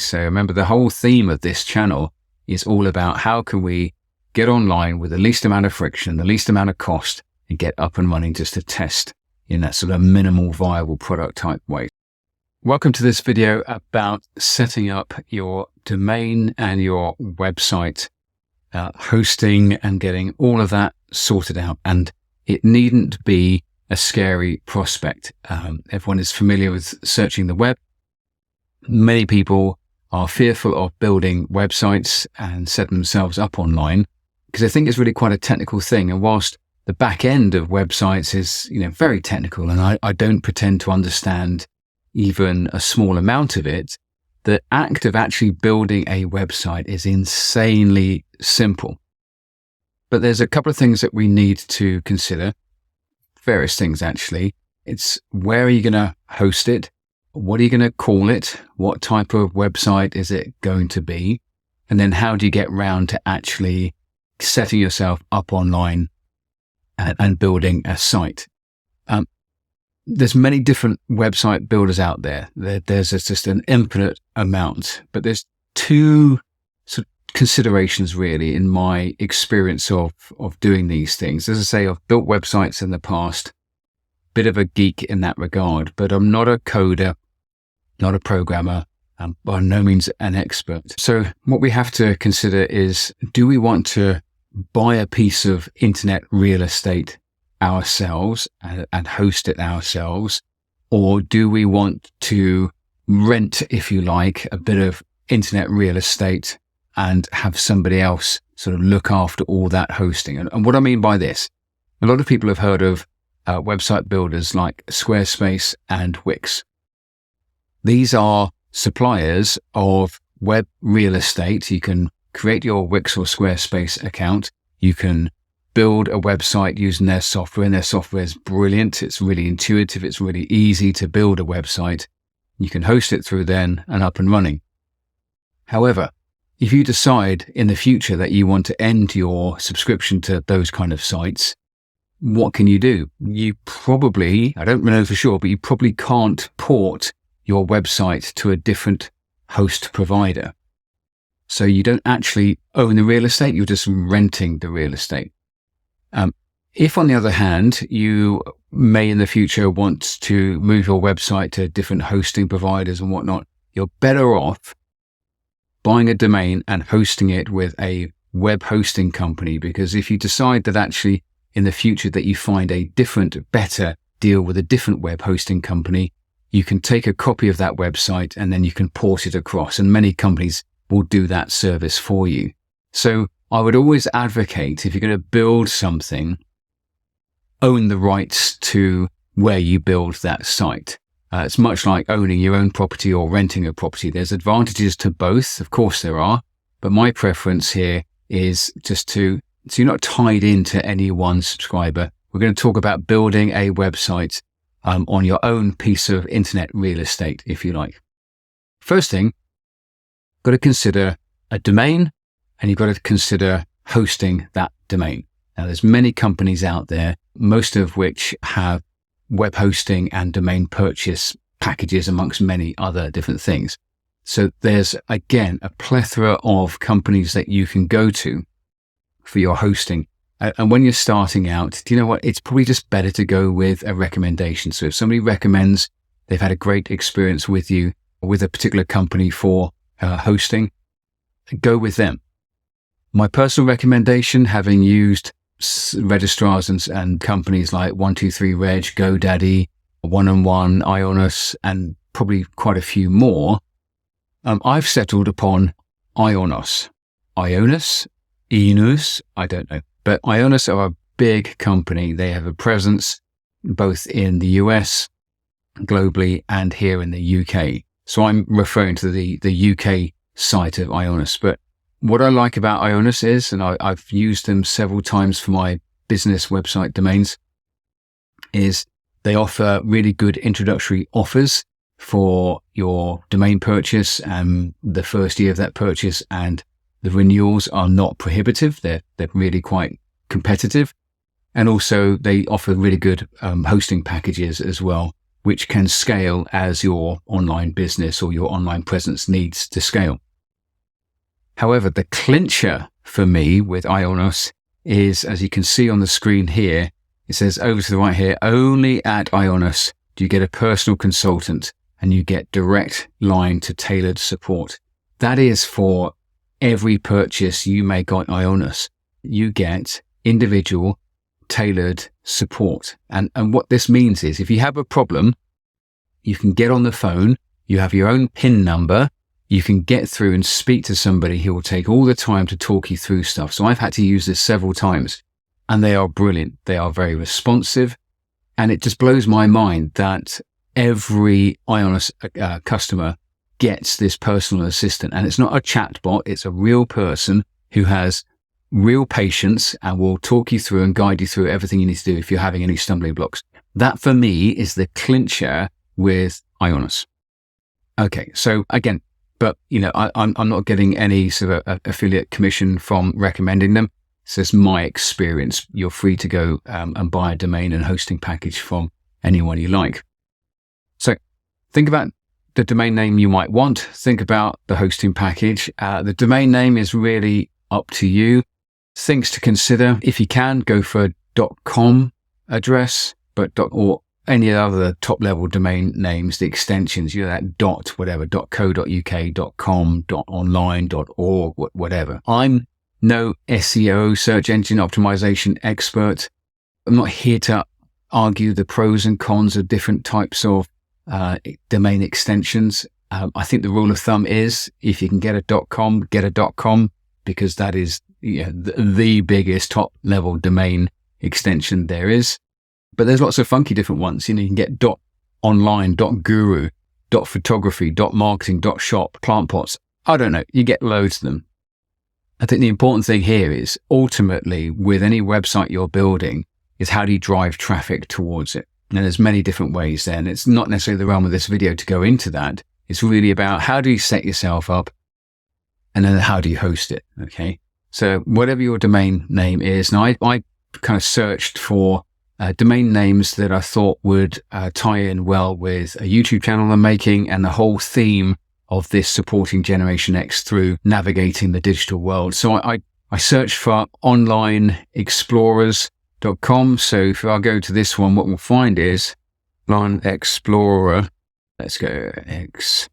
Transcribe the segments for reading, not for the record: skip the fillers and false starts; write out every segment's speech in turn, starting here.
So remember, the whole theme of this channel is all about how can we get online with the least amount of friction, the least amount of cost, and get up and running just to test in that sort of minimal viable product type way. Welcome to this video about setting up your domain and your website, hosting and getting all of that sorted out. And it needn't be a scary prospect. Everyone is familiar with searching the web. Many people are fearful of building websites and setting themselves up online because they think it's really quite a technical thing. And whilst the back end of websites is, very technical, and I don't pretend to understand even a small amount of it, the act of actually building a website is insanely simple. But there's a couple of things that we need to consider. Various things, actually. It's where are you going to host it? What are you going to call it? What type of website is it going to be? And then how do you get round to actually setting yourself up online and building a site? There's many different website builders out there. There's just an infinite amount, but there's two sort of considerations really in my experience of doing these things. As I say, I've built websites in the past, bit of a geek in that regard, but I'm not a coder, not a programmer, by no means an expert. So what we have to consider is, do we want to buy a piece of internet real estate ourselves and host it ourselves? Or do we want to rent, if you like, a bit of internet real estate and have somebody else sort of look after all that hosting? And what I mean by this, a lot of people have heard of website builders like Squarespace and Wix. These are suppliers of web real estate. You can create your Wix or Squarespace account. You can build a website using their software, and their software is brilliant. It's really intuitive. It's really easy to build a website. You can host it through then and up and running. However, if you decide in the future that you want to end your subscription to those kind of sites, what can you do? You probably, I don't know for sure, but you probably can't port your website to a different host provider. So you don't actually own the real estate, you're just renting the real estate. If, on the other hand, you may in the future want to move your website to different hosting providers and whatnot, you're better off buying a domain and hosting it with a web hosting company. Because if you decide that actually in the future that you find a different, better deal with a different web hosting company, you can take a copy of that website and then you can port it across. And many companies will do that service for you. So I would always advocate, if you're going to build something, own the rights to where you build that site. It's much like owning your own property or renting a property. There's advantages to both. Of course there are. But my preference here is just so you're not tied into any one subscriber. We're going to talk about building a website on your own piece of internet real estate, if you like. First thing, got to consider a domain, and you've got to consider hosting that domain. Now, there's many companies out there, most of which have web hosting and domain purchase packages amongst many other different things. So there's, again, a plethora of companies that you can go to for your hosting. And when you're starting out, do you know what? It's probably just better to go with a recommendation. So if somebody recommends they've had a great experience with you, with a particular company for hosting, go with them. My personal recommendation, having used registrars and companies like 123reg, GoDaddy, 1&1, Ionos, and probably quite a few more, I've settled upon Ionos. Ionos, I don't know. But Ionos are a big company. They have a presence both in the US, globally, and here in the UK. So I'm referring to the UK site of Ionos. But what I like about Ionos is, and I've used them several times for my business website domains, is they offer really good introductory offers for your domain purchase and the first year of that purchase, and the renewals are not prohibitive. They're really quite competitive. And also they offer really good hosting packages as well. which can scale as your online business or your online presence needs to scale. However, the clincher for me with Ionos is, as you can see on the screen here, it says over to the right here, only at Ionos do you get a personal consultant and you get direct line to tailored support. That is for every purchase you make on Ionos. You get individual tailored support. And what this means is if you have a problem, you can get on the phone, you have your own PIN number, you can get through and speak to somebody who will take all the time to talk you through stuff. So I've had to use this several times and they are brilliant. They are very responsive. And it just blows my mind that every Ionos customer gets this personal assistant. And it's not a chat bot. It's a real person who has real patience and will talk you through and guide you through everything you need to do if you're having any stumbling blocks. That for me is the clincher with Ionos. Okay. So again, but I'm not getting any sort of affiliate commission from recommending them. It's just my experience. You're free to go and buy a domain and hosting package from anyone you like. So think about the domain name you might want. Think about the hosting package. The domain name is really up to you. Things to consider. If you can, go for a .com address, but or any other top level domain names, the extensions, that whatever, .co.uk, .com, .online, .org, whatever. I'm no SEO, search engine optimization expert. I'm not here to argue the pros and cons of different types of domain extensions. I think the rule of thumb is if you can get a .com, get a .com, because that is the biggest top level domain extension there is. But there's lots of funky different ones. You can get .online, .guru, .photography, .marketing, .shop, plant pots. I don't know. You get loads of them. I think the important thing here is ultimately with any website you're building is how do you drive traffic towards it? And there's many different ways there. And it's not necessarily the realm of this video to go into that. It's really about how do you set yourself up and then how do you host it? Okay. So whatever your domain name is. Now I kind of searched for domain names that I thought would tie in well with a YouTube channel I'm making and the whole theme of this supporting Generation X through navigating the digital world. So I searched for onlineexplorers.com. So if I go to this one, what we'll find is Online Explorer. Let's go X.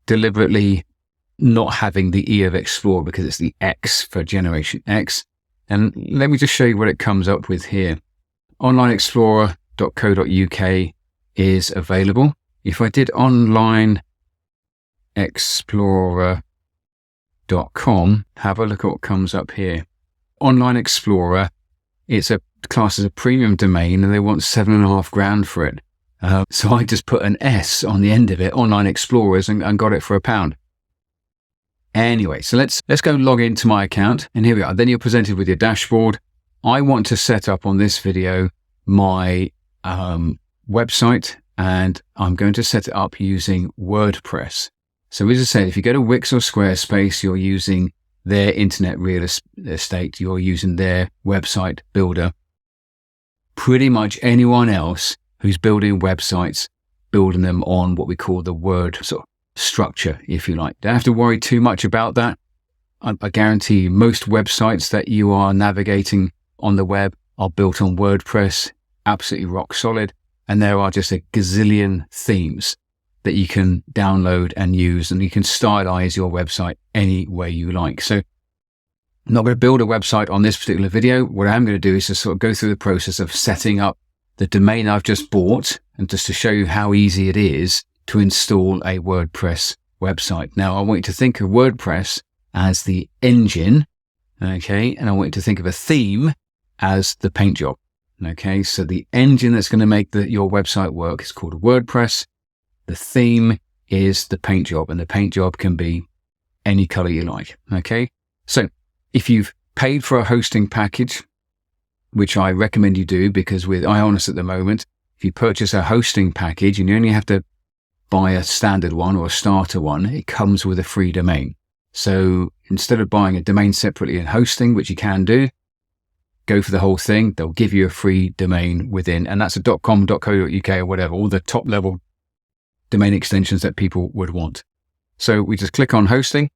Deliberately not having the E of Explorer because it's the X for Generation X. And let me just show you what it comes up with here. onlineexplorer.co.uk is available. If I did onlineexplorer.com, have a look at what comes up here. Online Explorer, it's a class as a premium domain and they want $7,500 for it. So I just put an S on the end of it, Online Explorers, and got it for £1. Anyway, so let's go log into my account and here we are. Then you're presented with your dashboard. I want to set up on this video my website and I'm going to set it up using WordPress. So as I said, if you go to Wix or Squarespace, you're using their internet real estate, you're using their website builder. Pretty much anyone else who's building websites, building them on what we call the word sort of structure, if you like. Don't have to worry too much about that. I guarantee you most websites that you are navigating on the web are built on WordPress, absolutely rock solid. And there are just a gazillion themes that you can download and use, and you can stylize your website any way you like. So I'm not going to build a website on this particular video. What I'm going to do is just sort of go through the process of setting up the domain I've just bought and just to show you how easy it is to install a WordPress website. Now, I want you to think of WordPress as the engine, okay? And I want you to think of a theme as the paint job, okay? So the engine that's going to make your website work is called WordPress. The theme is the paint job, and the paint job can be any color you like, okay? So if you've paid for a hosting package, which I recommend you do because with Ionos at the moment, if you purchase a hosting package and you only have to buy a standard one or a starter one, it comes with a free domain. So instead of buying a domain separately and hosting, which you can do, go for the whole thing, they'll give you a free domain within, and that's a .com, .co.uk or whatever, all the top level domain extensions that people would want. So we just click on hosting.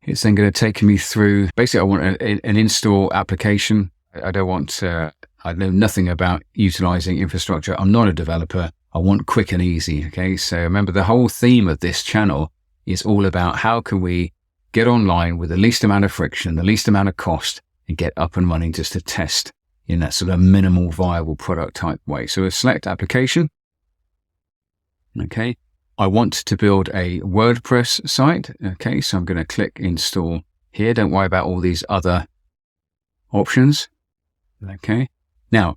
It's then going to take me through, basically I want an install application. I don't want, I know nothing about utilizing infrastructure. I'm not a developer. I want quick and easy. Okay. So remember, the whole theme of this channel is all about how can we get online with the least amount of friction, the least amount of cost, and get up and running just to test in that sort of minimal viable product type way. So select application. Okay. I want to build a WordPress site. Okay. So I'm going to click install here. Don't worry about all these other options. Okay. Now,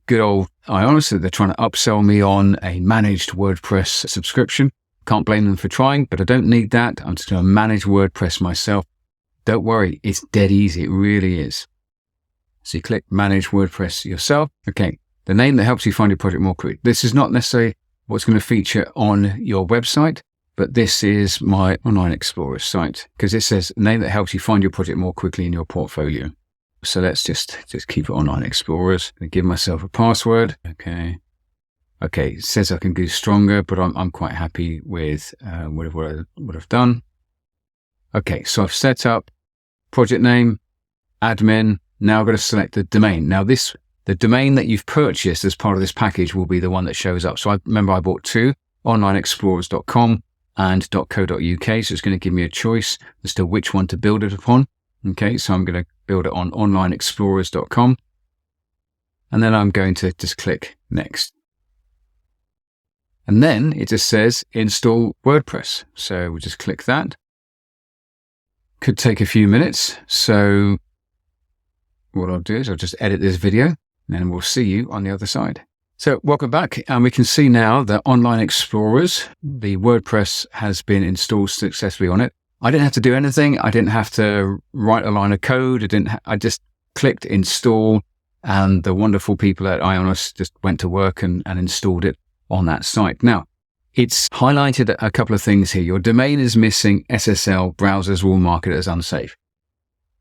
good old Ionos, they're trying to upsell me on a managed WordPress subscription. Can't blame them for trying, but I don't need that. I'm just going to manage WordPress myself. Don't worry, it's dead easy. It really is. So you click manage WordPress yourself. Okay. The name that helps you find your project more quickly. This is not necessarily what's going to feature on your website, but this is my Online Explorer site because it says name that helps you find your project more quickly in your portfolio. So let's just keep it Online Explorers. Give myself a password. Okay. Okay. It says I can do stronger, but I'm quite happy with what I've done. Okay. So I've set up project name, admin. Now I've got to select the domain. Now the domain that you've purchased as part of this package will be the one that shows up. So I remember I bought two, onlineexplorers.com and .co.uk. So it's going to give me a choice as to which one to build it upon. Okay. So I'm going to build it on onlineexplorers.com. And then I'm going to just click next. And then it just says install WordPress. So we'll just click that. Could take a few minutes. So what I'll do is I'll just edit this video and then we'll see you on the other side. So welcome back. And we can see now that Online Explorers, the WordPress has been installed successfully on it. I didn't have to do anything. I didn't have to write a line of code. I just clicked install and the wonderful people at Ionos just went to work and installed it on that site. Now, it's highlighted a couple of things here. Your domain is missing SSL. Browsers will mark it as unsafe.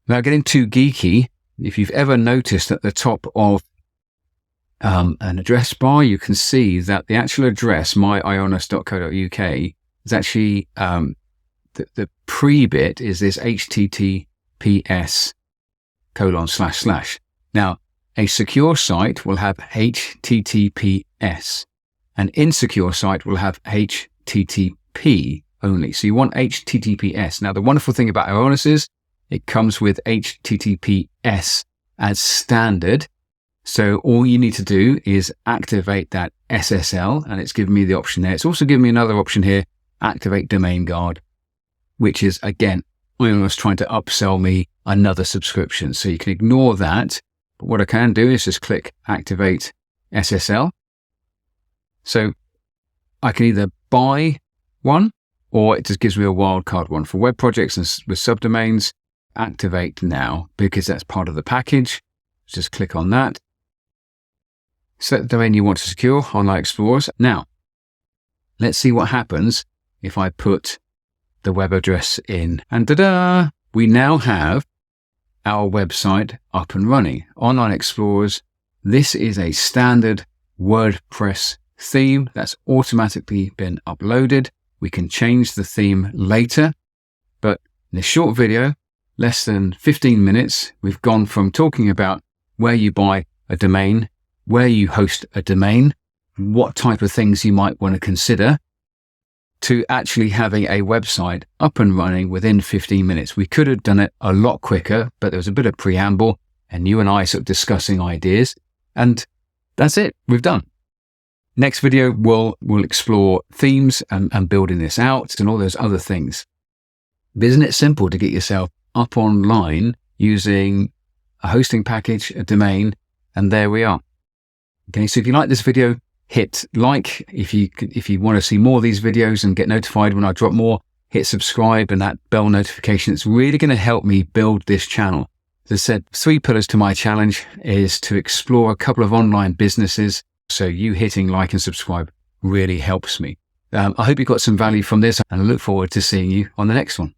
Now, getting too geeky, if you've ever noticed at the top of an address bar, you can see that the actual address, myionos.co.uk, is actually the pre-bit is this https://. Now, a secure site will have HTTPS. An insecure site will have HTTP only. So you want HTTPS. Now, the wonderful thing about Ionos is it comes with HTTPS as standard. So all you need to do is activate that SSL, and it's given me the option there. It's also given me another option here, activate domain guard, which is, again, Ionos trying to upsell me another subscription. So you can ignore that. But what I can do is just click activate SSL. So I can either buy one or it just gives me a wildcard one. For web projects and with subdomains, activate now because that's part of the package. Just click on that. Select the domain you want to secure, Online Explorers. Now, let's see what happens if I put the web address in. And ta-da! We now have our website up and running. Online Explorers. This is a standard WordPress theme that's automatically been uploaded. We can change the theme later, but in a short video, less than 15 minutes, we've gone from talking about where you buy a domain, where you host a domain, what type of things you might want to consider, to actually having a website up and running within 15 minutes. We could have done it a lot quicker, but there was a bit of preamble and you and I sort of discussing ideas, and that's it. We've done. Next video, we'll explore themes and building this out and all those other things. But isn't it simple to get yourself up online using a hosting package, a domain, and there we are. Okay, so if you like this video, hit like. If you want to see more of these videos and get notified when I drop more, hit subscribe and that bell notification. It's really going to help me build this channel. As I said, 3 pillars to my challenge is to explore a couple of online businesses. So you hitting like and subscribe really helps me. I hope you got some value from this and I look forward to seeing you on the next one.